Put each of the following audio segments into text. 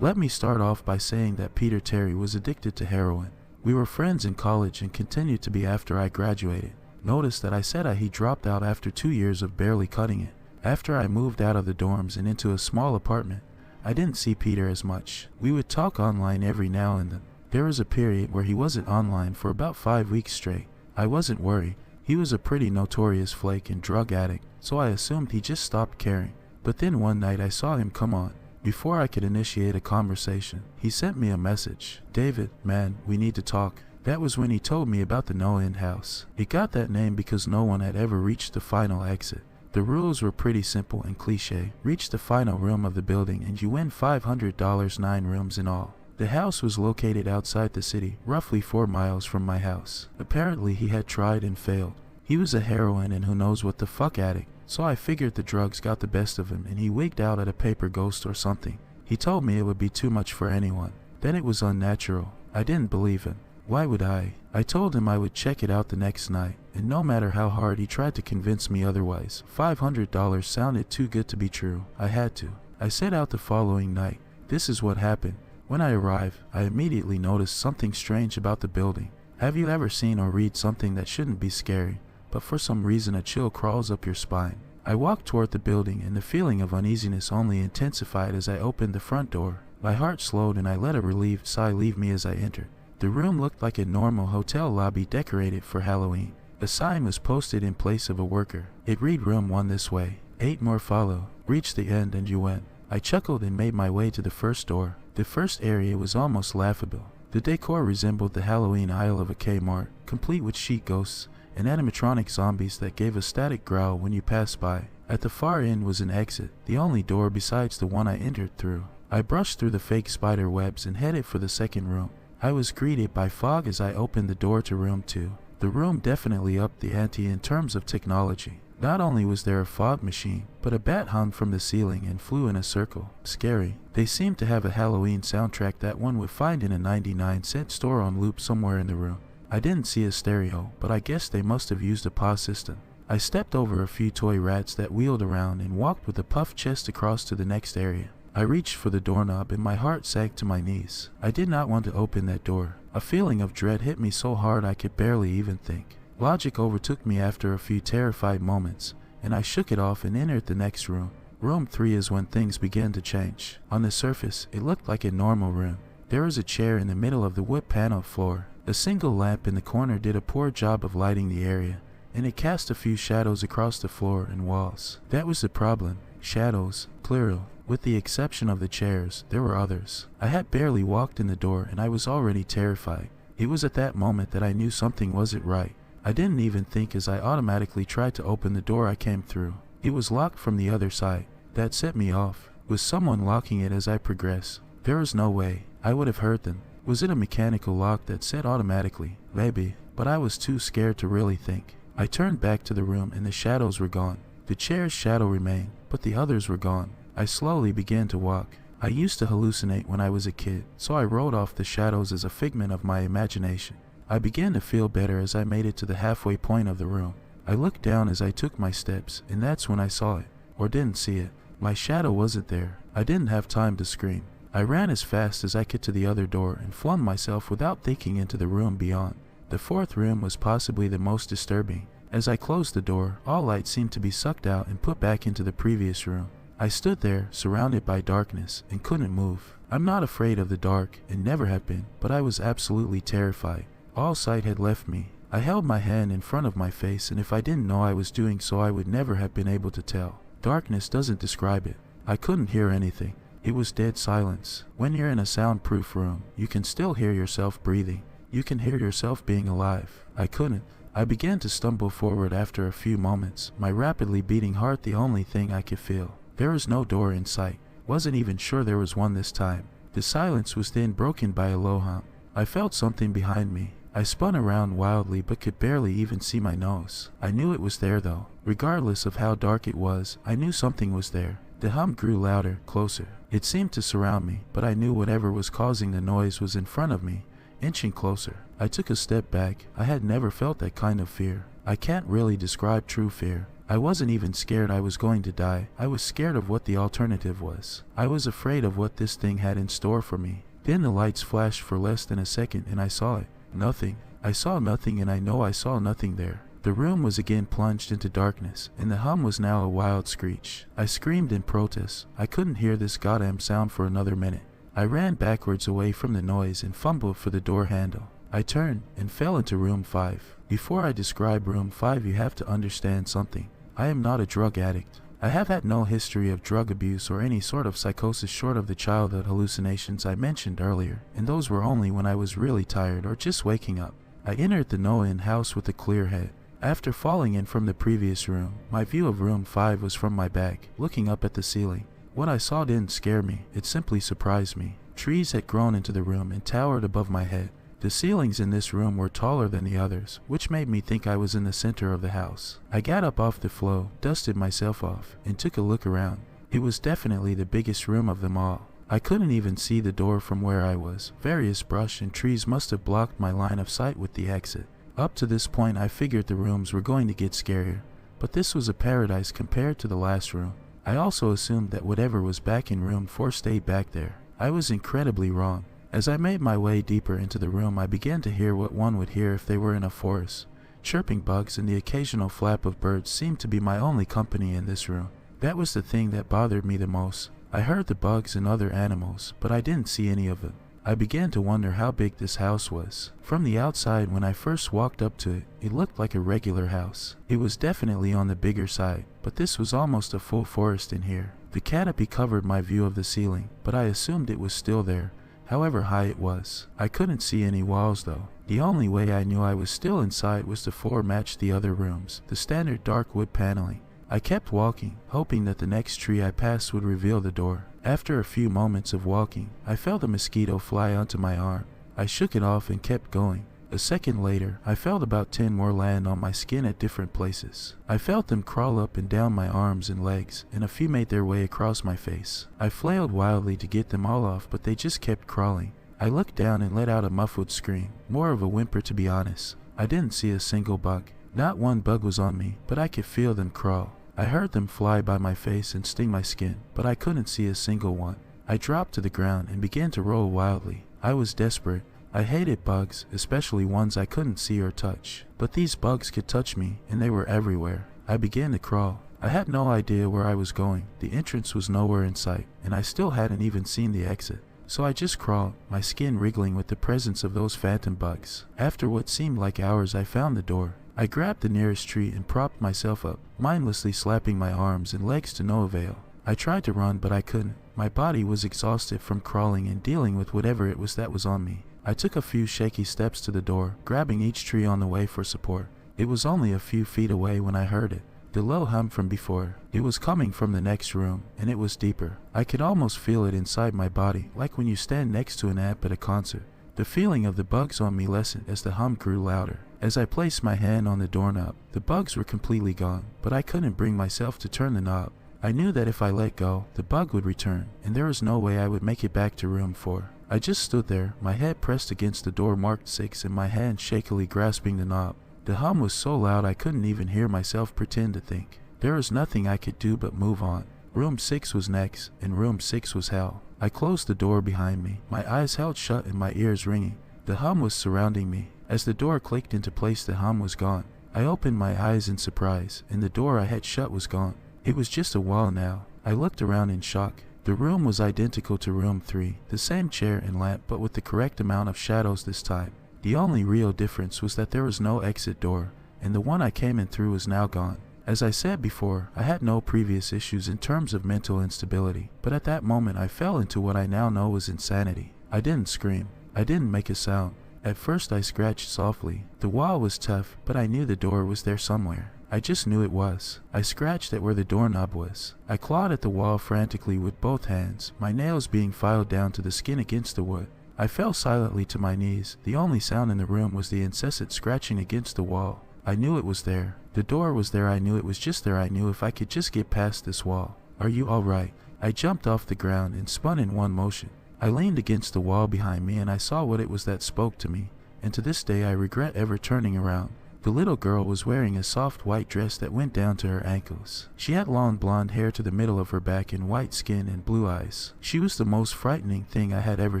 Let me start off by saying that Peter Terry was addicted to heroin. We were friends in college and continued to be after I graduated. Notice that I said he dropped out after 2 years of barely cutting it. After I moved out of the dorms and into a small apartment, I didn't see Peter as much. We would talk online every now and then. There was a period where he wasn't online for about 5 weeks straight. I wasn't worried. He was a pretty notorious flake and drug addict, so I assumed he just stopped caring. But then one night I saw him come on. Before I could initiate a conversation, he sent me a message. "David, man, we need to talk." That was when he told me about the NoEnd House. He got that name because no one had ever reached the final exit. The rules were pretty simple and cliche. Reach the final room of the building and you win $500, 9 rooms in all. The house was located outside the city, roughly 4 miles from my house. Apparently he had tried and failed. He was a heroin and who knows what the fuck addict. So I figured the drugs got the best of him and he wigged out at a paper ghost or something. He told me it would be too much for anyone. Then it was unnatural. I didn't believe him. Why would I? I told him I would check it out the next night, and no matter how hard he tried to convince me otherwise, $500 sounded too good to be true. I had to. I set out the following night. This is what happened. When I arrived, I immediately noticed something strange about the building. Have you ever seen or read something that shouldn't be scary, but for some reason a chill crawls up your spine? I walked toward the building and the feeling of uneasiness only intensified as I opened the front door. My heart slowed and I let a relieved sigh leave me as I entered. The room looked like a normal hotel lobby decorated for Halloween. A sign was posted in place of a worker. It read "Room 1 this way. 8 more follow. Reach the end and you win." I chuckled and made my way to the first door. The first area was almost laughable. The decor resembled the Halloween aisle of a Kmart, complete with sheet ghosts and animatronic zombies that gave a static growl when you passed by. At the far end was an exit, the only door besides the one I entered through. I brushed through the fake spider webs and headed for the second room. I was greeted by fog as I opened the door to room 2. The room definitely upped the ante in terms of technology. Not only was there a fog machine, but a bat hung from the ceiling and flew in a circle. Scary. They seemed to have a Halloween soundtrack that one would find in a 99-cent store on loop somewhere in the room. I didn't see a stereo, but I guess they must have used a pause system. I stepped over a few toy rats that wheeled around and walked with a puffed chest across to the next area. I reached for the doorknob and my heart sank to my knees. I did not want to open that door. A feeling of dread hit me so hard I could barely even think. Logic overtook me after a few terrified moments, and I shook it off and entered the next room. Room 3 is when things began to change. On the surface, it looked like a normal room. There was a chair in the middle of the wood-paneled floor. A single lamp in the corner did a poor job of lighting the area, and it cast a few shadows across the floor and walls. That was the problem. Shadows, plural. With the exception of the chairs, there were others. I had barely walked in the door and I was already terrified. It was at that moment that I knew something wasn't right. I didn't even think as I automatically tried to open the door I came through. It was locked from the other side. That set me off. Was someone locking it as I progressed? There was no way. I would have heard them. Was it a mechanical lock that set automatically? Maybe, but I was too scared to really think. I turned back to the room and the shadows were gone. The chair's shadow remained, but the others were gone. I slowly began to walk. I used to hallucinate when I was a kid, so I wrote off the shadows as a figment of my imagination. I began to feel better as I made it to the halfway point of the room. I looked down as I took my steps, and that's when I saw it, or didn't see it. My shadow wasn't there. I didn't have time to scream. I ran as fast as I could to the other door and flung myself without thinking into the room beyond. The fourth room was possibly the most disturbing. As I closed the door, all light seemed to be sucked out and put back into the previous room. I stood there, surrounded by darkness, and couldn't move. I'm not afraid of the dark, and never have been, but I was absolutely terrified. All sight had left me. I held my hand in front of my face, and if I didn't know I was doing so, I would never have been able to tell. Darkness doesn't describe it. I couldn't hear anything. It was dead silence. When you're in a soundproof room, you can still hear yourself breathing. You can hear yourself being alive. I couldn't. I began to stumble forward after a few moments, my rapidly beating heart the only thing I could feel. There was no door in sight. Wasn't even sure there was one this time. The silence was then broken by a low hum. I felt something behind me. I spun around wildly but could barely even see my nose. I knew it was there though. Regardless of how dark it was, I knew something was there. The hum grew louder, closer. It seemed to surround me, but I knew whatever was causing the noise was in front of me, inching closer. I took a step back. I had never felt that kind of fear. I can't really describe true fear. I wasn't even scared I was going to die. I was scared of what the alternative was. I was afraid of what this thing had in store for me. Then the lights flashed for less than a second and I saw it. Nothing. I saw nothing, and I know I saw nothing there. The room was again plunged into darkness, and the hum was now a wild screech. I screamed in protest. I couldn't hear this goddamn sound for another minute. I ran backwards away from the noise and fumbled for the door handle. I turned and fell into room 5. Before I describe room 5, you have to understand something. I am not a drug addict. I have had no history of drug abuse or any sort of psychosis short of the childhood hallucinations I mentioned earlier, and those were only when I was really tired or just waking up. I entered the NoEnd House with a clear head. After falling in from the previous room, my view of room 5 was from my back, looking up at the ceiling. What I saw didn't scare me, it simply surprised me. Trees had grown into the room and towered above my head. The ceilings in this room were taller than the others, which made me think I was in the center of the house. I got up off the floor, dusted myself off, and took a look around. It was definitely the biggest room of them all. I couldn't even see the door from where I was. Various brush and trees must have blocked my line of sight with the exit. Up to this point I figured the rooms were going to get scarier, but this was a paradise compared to the last room. I also assumed that whatever was back in room 4 stayed back there. I was incredibly wrong. As I made my way deeper into the room, I began to hear what one would hear if they were in a forest. Chirping bugs and the occasional flap of birds seemed to be my only company in this room. That was the thing that bothered me the most. I heard the bugs and other animals, but I didn't see any of them. I began to wonder how big this house was. From the outside, when I first walked up to it, it looked like a regular house. It was definitely on the bigger side, but this was almost a full forest in here. The canopy covered my view of the ceiling, but I assumed it was still there, however high it was. I couldn't see any walls though. The only way I knew I was still inside was the floor matched the other rooms, the standard dark wood paneling. I kept walking, hoping that the next tree I passed would reveal the door. After a few moments of walking, I felt a mosquito fly onto my arm. I shook it off and kept going. A second later, I felt about 10 more land on my skin at different places. I felt them crawl up and down my arms and legs, and a few made their way across my face. I flailed wildly to get them all off, but they just kept crawling. I looked down and let out a muffled scream, more of a whimper to be honest. I didn't see a single bug. Not one bug was on me, but I could feel them crawl. I heard them fly by my face and sting my skin, but I couldn't see a single one. I dropped to the ground and began to roll wildly. I was desperate. I hated bugs, especially ones I couldn't see or touch. But these bugs could touch me, and they were everywhere. I began to crawl. I had no idea where I was going. The entrance was nowhere in sight, and I still hadn't even seen the exit. So I just crawled, my skin wriggling with the presence of those phantom bugs. After what seemed like hours, I found the door. I grabbed the nearest tree and propped myself up, mindlessly slapping my arms and legs to no avail. I tried to run, but I couldn't. My body was exhausted from crawling and dealing with whatever it was that was on me. I took a few shaky steps to the door, grabbing each tree on the way for support. It was only a few feet away when I heard it. The low hum from before. It was coming from the next room, and it was deeper. I could almost feel it inside my body, like when you stand next to an amp at a concert. The feeling of the bugs on me lessened as the hum grew louder. As I placed my hand on the doorknob, the bugs were completely gone, but I couldn't bring myself to turn the knob. I knew that if I let go, the bug would return, and there was no way I would make it back to room 4. I just stood there, my head pressed against the door marked 6 and my hand shakily grasping the knob. The hum was so loud I couldn't even hear myself pretend to think. There was nothing I could do but move on. Room 6 was next, and room 6 was hell. I closed the door behind me, my eyes held shut and my ears ringing. The hum was surrounding me. As the door clicked into place, the hum was gone. I opened my eyes in surprise, and the door I had shut was gone. It was just a wall now. I looked around in shock. The room was identical to room 3, the same chair and lamp, but with the correct amount of shadows this time. The only real difference was that there was no exit door, and the one I came in through was now gone. As I said before, I had no previous issues in terms of mental instability, but at that moment I fell into what I now know was insanity. I didn't scream. I didn't make a sound. At first I scratched softly. The wall was tough, but I knew the door was there somewhere. I just knew it was. I scratched at where the doorknob was. I clawed at the wall frantically with both hands, my nails being filed down to the skin against the wood. I fell silently to my knees. The only sound in the room was the incessant scratching against the wall. I knew it was there. The door was there. I knew it was just there. I knew if I could just get past this wall. Are you all right? I jumped off the ground and spun in one motion. I leaned against the wall behind me and I saw what it was that spoke to me, and to this day I regret ever turning around. The little girl was wearing a soft white dress that went down to her ankles. She had long blonde hair to the middle of her back and white skin and blue eyes. She was the most frightening thing I had ever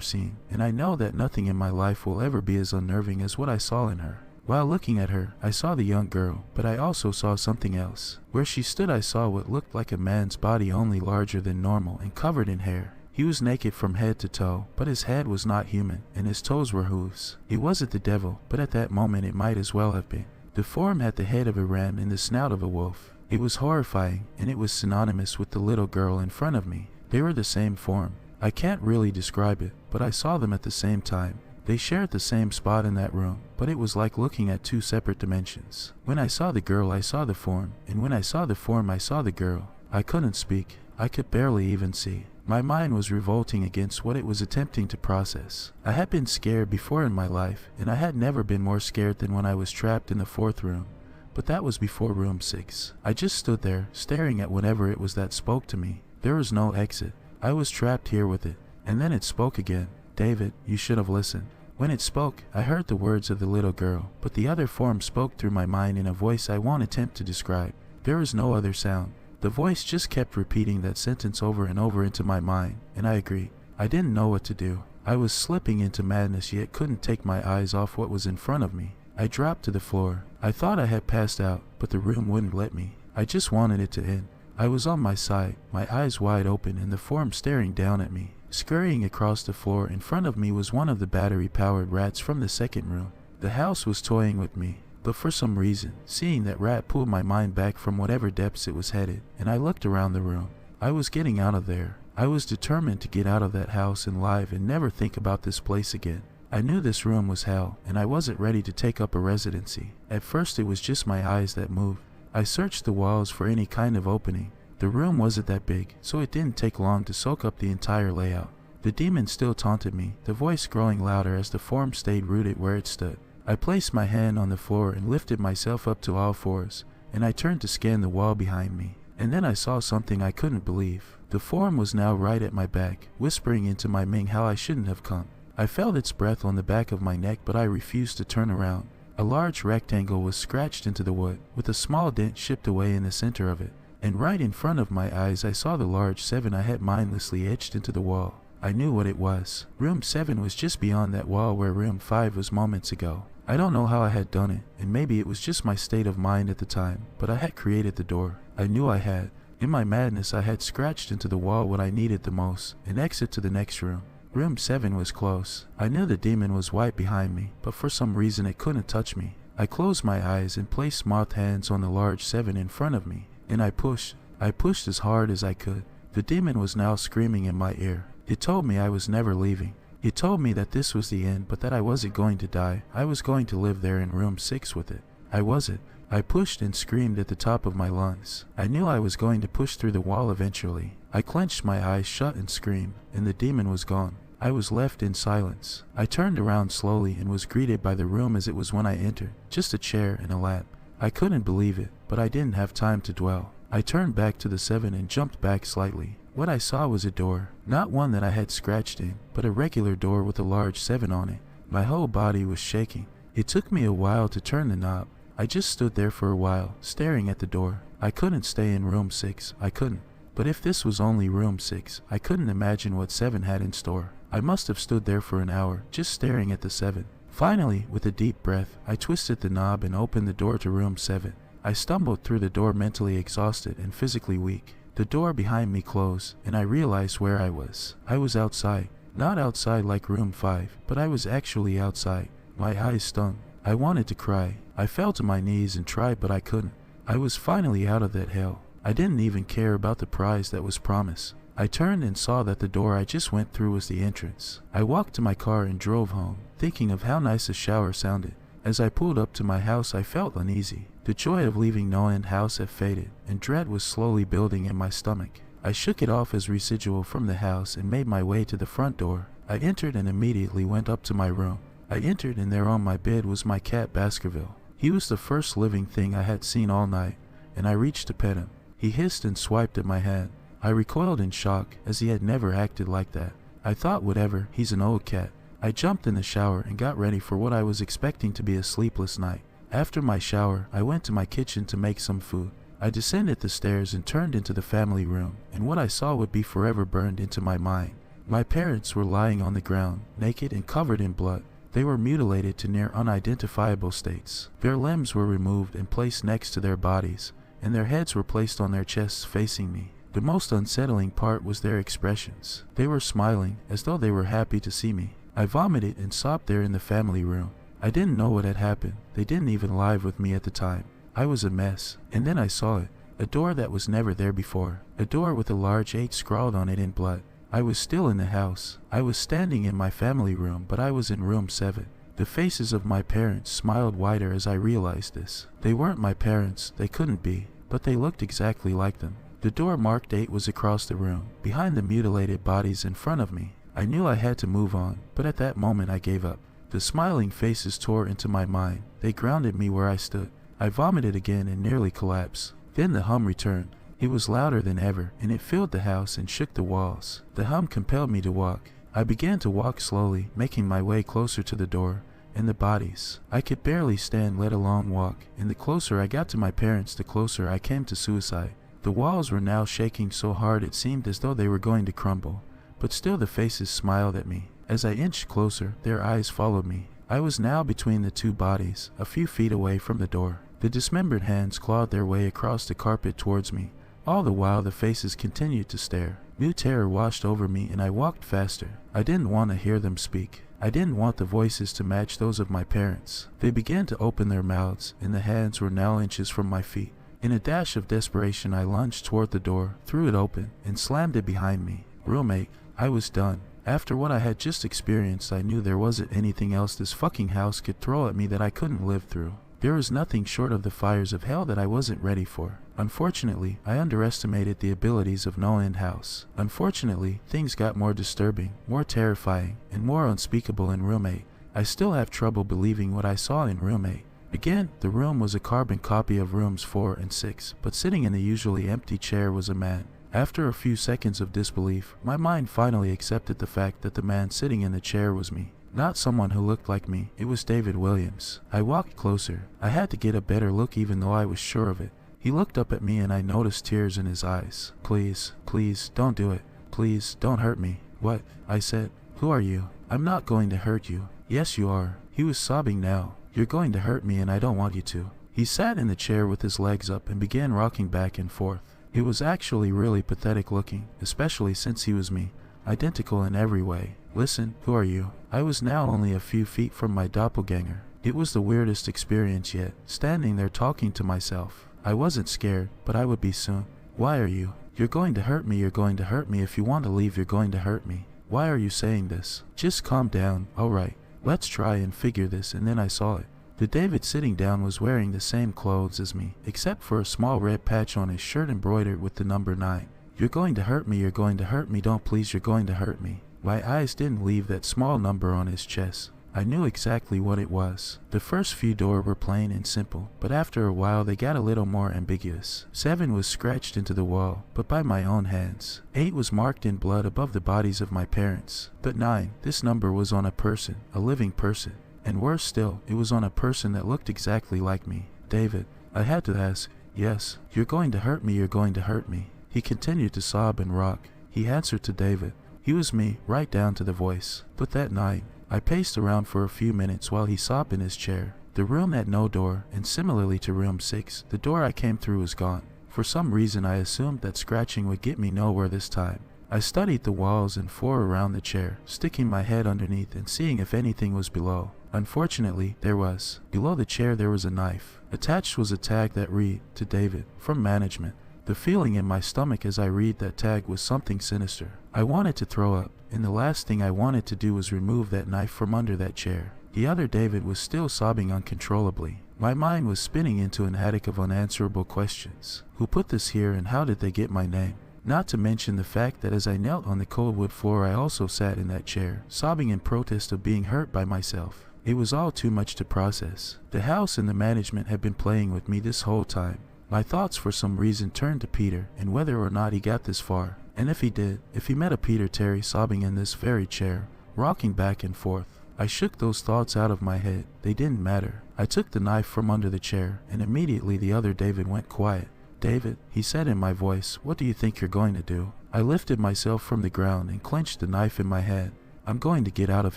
seen, and I know that nothing in my life will ever be as unnerving as what I saw in her. While looking at her, I saw the young girl, but I also saw something else. Where she stood, I saw what looked like a man's body, only larger than normal and covered in hair. He was naked from head to toe, but his head was not human, and his toes were hooves. It wasn't the devil, but at that moment it might as well have been. The form had the head of a ram and the snout of a wolf. It was horrifying, and it was synonymous with the little girl in front of me. They were the same form. I can't really describe it, but I saw them at the same time. They shared the same spot in that room, but it was like looking at two separate dimensions. When I saw the girl, I saw the form, and when I saw the form, I saw the girl. I couldn't speak. I could barely even see. My mind was revolting against what it was attempting to process. I had been scared before in my life, and I had never been more scared than when I was trapped in the 4th room. But that was before room 6. I just stood there, staring at whatever it was that spoke to me. There was no exit. I was trapped here with it. And then it spoke again. "David, you should have listened." When it spoke, I heard the words of the little girl, but the other form spoke through my mind in a voice I won't attempt to describe. There was no other sound. The voice just kept repeating that sentence over and over into my mind, and I agreed. I didn't know what to do. I was slipping into madness, yet couldn't take my eyes off what was in front of me. I dropped to the floor. I thought I had passed out, but the room wouldn't let me. I just wanted it to end. I was on my side, my eyes wide open, and the form staring down at me. Scurrying across the floor in front of me was one of the battery-powered rats from the 2nd room. The house was toying with me. But for some reason, seeing that rat pulled my mind back from whatever depths it was headed, and I looked around the room. I was getting out of there. I was determined to get out of that house alive and never think about this place again. I knew this room was hell, and I wasn't ready to take up a residency. At first it was just my eyes that moved. I searched the walls for any kind of opening. The room wasn't that big, so it didn't take long to soak up the entire layout. The demon still taunted me, the voice growing louder as the form stayed rooted where it stood. I placed my hand on the floor and lifted myself up to all fours, and I turned to scan the wall behind me. And then I saw something I couldn't believe. The form was now right at my back, whispering into my Ming how I shouldn't have come. I felt its breath on the back of my neck, but I refused to turn around. A large rectangle was scratched into the wood, with a small dent chipped away in the center of it. And right in front of my eyes I saw the large 7 I had mindlessly etched into the wall. I knew what it was. Room 7 was just beyond that wall where room 5 was moments ago. I don't know how I had done it, and maybe it was just my state of mind at the time, but I had created the door. I knew I had. In my madness, I had scratched into the wall what I needed the most, an exit to the next room. Room 7 was close. I knew the demon was white behind me, but for some reason it couldn't touch me. I closed my eyes and placed smooth hands on the large 7 in front of me, and I pushed. I pushed as hard as I could. The demon was now screaming in my ear. It told me I was never leaving. It told me that this was the end, but that I wasn't going to die. I was going to live there in room 6 with it. I wasn't. I pushed and screamed at the top of my lungs. I knew I was going to push through the wall eventually. I clenched my eyes shut and screamed, and the demon was gone. I was left in silence. I turned around slowly and was greeted by the room as it was when I entered, just a chair and a lamp. I couldn't believe it, but I didn't have time to dwell. I turned back to the 7 and jumped back slightly. What I saw was a door, not one that I had scratched in, but a regular door with a large 7 on it. My whole body was shaking. It took me a while to turn the knob. I just stood there for a while, staring at the door. I couldn't stay in room 6, I couldn't. But if this was only room 6, I couldn't imagine what 7 had in store. I must have stood there for an hour, just staring at the 7. Finally, with a deep breath, I twisted the knob and opened the door to room 7. I stumbled through the door mentally exhausted and physically weak. The door behind me closed, and I realized where I was. I was outside. Not outside like room 5, but I was actually outside. My eyes stung. I wanted to cry. I fell to my knees and tried, but I couldn't. I was finally out of that hell. I didn't even care about the prize that was promised. I turned and saw that the door I just went through was the entrance. I walked to my car and drove home, thinking of how nice a shower sounded. As I pulled up to my house, I felt uneasy. The joy of leaving NoEnd House had faded, and dread was slowly building in my stomach. I shook it off as residual from the house and made my way to the front door. I entered and immediately went up to my room. I entered, and there on my bed was my cat Baskerville. He was the first living thing I had seen all night, and I reached to pet him. He hissed and swiped at my hand. I recoiled in shock, as he had never acted like that. I thought, whatever, he's an old cat. I jumped in the shower and got ready for what I was expecting to be a sleepless night. After my shower, I went to my kitchen to make some food. I descended the stairs and turned into the family room, and what I saw would be forever burned into my mind. My parents were lying on the ground, naked and covered in blood. They were mutilated to near unidentifiable states. Their limbs were removed and placed next to their bodies, and their heads were placed on their chests facing me. The most unsettling part was their expressions. They were smiling, as though they were happy to see me. I vomited and sobbed there in the family room. I didn't know what had happened. They didn't even live with me at the time. I was a mess, and then I saw it. A door that was never there before. A door with a large 8 scrawled on it in blood. I was still in the house. I was standing in my family room, but I was in room 7. The faces of my parents smiled wider as I realized this. They weren't my parents, they couldn't be, but they looked exactly like them. The door marked 8 was across the room, behind the mutilated bodies in front of me. I knew I had to move on, but at that moment I gave up. The smiling faces tore into my mind. They grounded me where I stood. I vomited again and nearly collapsed. Then the hum returned. It was louder than ever, and it filled the house and shook the walls. The hum compelled me to walk. I began to walk slowly, making my way closer to the door and the bodies. I could barely stand, let alone walk, and the closer I got to my parents, the closer I came to suicide. The walls were now shaking so hard it seemed as though they were going to crumble, but still the faces smiled at me. As I inched closer, their eyes followed me. I was now between the 2 bodies, a few feet away from the door. The dismembered hands clawed their way across the carpet towards me. All the while the faces continued to stare. New terror washed over me and I walked faster. I didn't want to hear them speak. I didn't want the voices to match those of my parents. They began to open their mouths, and the hands were now inches from my feet. In a dash of desperation I lunged toward the door, threw it open, and slammed it behind me. Roommate, I was done. After what I had just experienced, I knew there wasn't anything else this fucking house could throw at me that I couldn't live through. There was nothing short of the fires of hell that I wasn't ready for. Unfortunately, I underestimated the abilities of NoEnd House. Unfortunately, things got more disturbing, more terrifying, and more unspeakable in Room 8. I still have trouble believing what I saw in Room 8. Again, the room was a carbon copy of rooms 4 and 6, but sitting in the usually empty chair was a man. After a few seconds of disbelief, my mind finally accepted the fact that the man sitting in the chair was me. Not someone who looked like me, it was David Williams. I walked closer. I had to get a better look even though I was sure of it. He looked up at me and I noticed tears in his eyes. Please, please, don't do it. Please, don't hurt me. What? I said. Who are you? I'm not going to hurt you. Yes, you are. He was sobbing now. You're going to hurt me and I don't want you to. He sat in the chair with his legs up and began rocking back and forth. It was actually really pathetic looking, especially since he was me, identical in every way. Listen, who are you? I was now only a few feet from my doppelganger. It was the weirdest experience yet, standing there talking to myself. I wasn't scared, but I would be soon. Why are you? You're going to hurt me, you're going to hurt me. If you want to leave, you're going to hurt me. Why are you saying this? Just calm down. Alright, let's try and figure this. And then I saw it. The David sitting down was wearing the same clothes as me, except for a small red patch on his shirt embroidered with the number 9. You're going to hurt me, you're going to hurt me, don't please, you're going to hurt me. My eyes didn't leave that small number on his chest. I knew exactly what it was. The first few doors were plain and simple, but after a while they got a little more ambiguous. 7 was scratched into the wall, but by my own hands. 8 was marked in blood above the bodies of my parents. But 9, this number was on a person, a living person. And worse still, it was on a person that looked exactly like me. David. I had to ask. Yes, you're going to hurt me, you're going to hurt me. He continued to sob and rock. He answered to David. He was me, right down to the voice. But that night, I paced around for a few minutes while he sobbed in his chair. The room had no door, and similarly to room 6, the door I came through was gone. For some reason I assumed that scratching would get me nowhere this time. I studied the walls and floor around the chair, sticking my head underneath and seeing if anything was below. Unfortunately, there was. Below the chair there was a knife. Attached was a tag that read, "To David, from management." The feeling in my stomach as I read that tag was something sinister. I wanted to throw up, and the last thing I wanted to do was remove that knife from under that chair. The other David was still sobbing uncontrollably. My mind was spinning into an attic of unanswerable questions. Who put this here and how did they get my name? Not to mention the fact that as I knelt on the cold wood floor I also sat in that chair, sobbing in protest of being hurt by myself. It was all too much to process. The house and the management had been playing with me this whole time. My thoughts for some reason turned to Peter and whether or not he got this far. And if he did, if he met a Peter Terry sobbing in this very chair, rocking back and forth. I shook those thoughts out of my head. They didn't matter. I took the knife from under the chair, and immediately the other David went quiet. "David," he said in my voice, "what do you think you're going to do?" I lifted myself from the ground and clenched the knife in my hand. "I'm going to get out of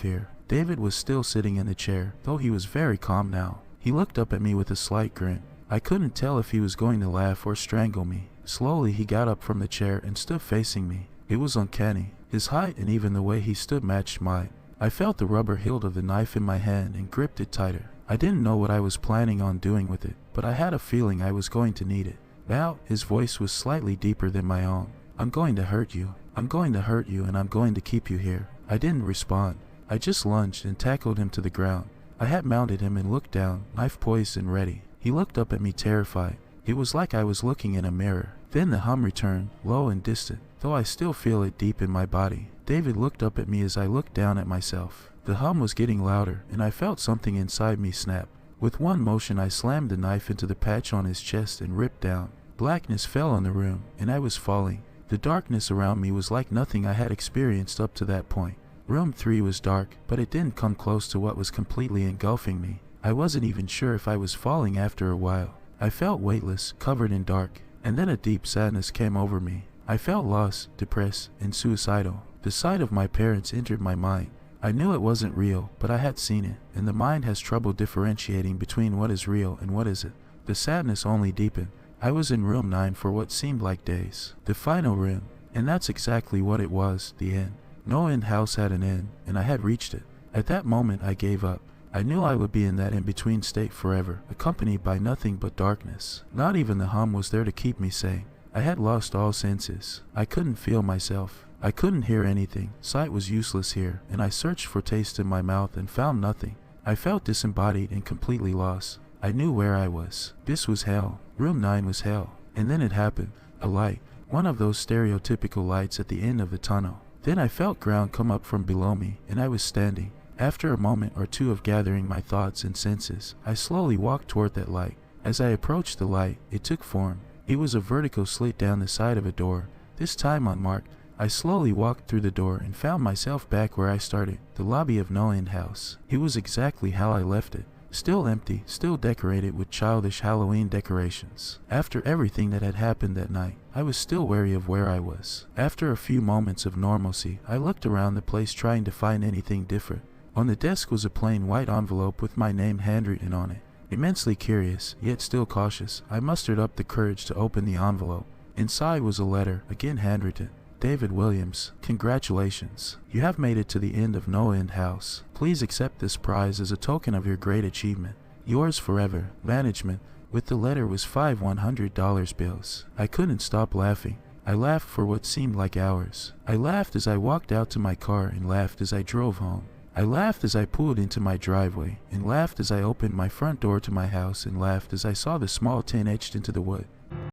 here." David was still sitting in the chair, though he was very calm now. He looked up at me with a slight grin. I couldn't tell if he was going to laugh or strangle me. Slowly he got up from the chair and stood facing me. It was uncanny. His height and even the way he stood matched mine. I felt the rubber hilt of the knife in my hand and gripped it tighter. I didn't know what I was planning on doing with it, but I had a feeling I was going to need it. Now, his voice was slightly deeper than my own. "I'm going to hurt you. I'm going to hurt you, and I'm going to keep you here." I didn't respond. I just lunged and tackled him to the ground. I had mounted him and looked down, knife poised and ready. He looked up at me terrified. It was like I was looking in a mirror. Then the hum returned, low and distant, though I still feel it deep in my body. David looked up at me as I looked down at myself. The hum was getting louder, and I felt something inside me snap. With one motion I slammed the knife into the patch on his chest and ripped down. Blackness fell on the room, and I was falling. The darkness around me was like nothing I had experienced up to that point. Room 3 was dark, but it didn't come close to what was completely engulfing me. I wasn't even sure if I was falling after a while. I felt weightless, covered in dark, and then a deep sadness came over me. I felt lost, depressed, and suicidal. The sight of my parents entered my mind. I knew it wasn't real, but I had seen it, and the mind has trouble differentiating between what is real and what isn't. The sadness only deepened. I was in room 9 for what seemed like days. The final room, and that's exactly what it was, the end. NoEnd House had an end, and I had reached it. At that moment I gave up. I knew I would be in that in-between state forever, accompanied by nothing but darkness. Not even the hum was there to keep me sane. I had lost all senses. I couldn't feel myself. I couldn't hear anything. Sight was useless here, and I searched for taste in my mouth and found nothing. I felt disembodied and completely lost. I knew where I was. This was hell. Room 9 was hell. And then it happened. A light. One of those stereotypical lights at the end of the tunnel. Then I felt ground come up from below me, and I was standing. After a moment or two of gathering my thoughts and senses, I slowly walked toward that light. As I approached the light, it took form. It was a vertical slit down the side of a door, this time unmarked. I slowly walked through the door and found myself back where I started, the lobby of NoEnd House. It was exactly how I left it. Still empty, still decorated with childish Halloween decorations. After everything that had happened that night, I was still wary of where I was. After a few moments of normalcy, I looked around the place trying to find anything different. On the desk was a plain white envelope with my name handwritten on it. Immensely curious, yet still cautious, I mustered up the courage to open the envelope. Inside was a letter, again handwritten. David Williams, congratulations. You have made it to the end of NoEnd House. Please accept this prize as a token of your great achievement. Yours forever, Management. With the letter was 5 $100 bills. I couldn't stop laughing. I laughed for what seemed like hours. I laughed as I walked out to my car and laughed as I drove home. I laughed as I pulled into my driveway, and laughed as I opened my front door to my house, and laughed as I saw the small tin etched into the wood.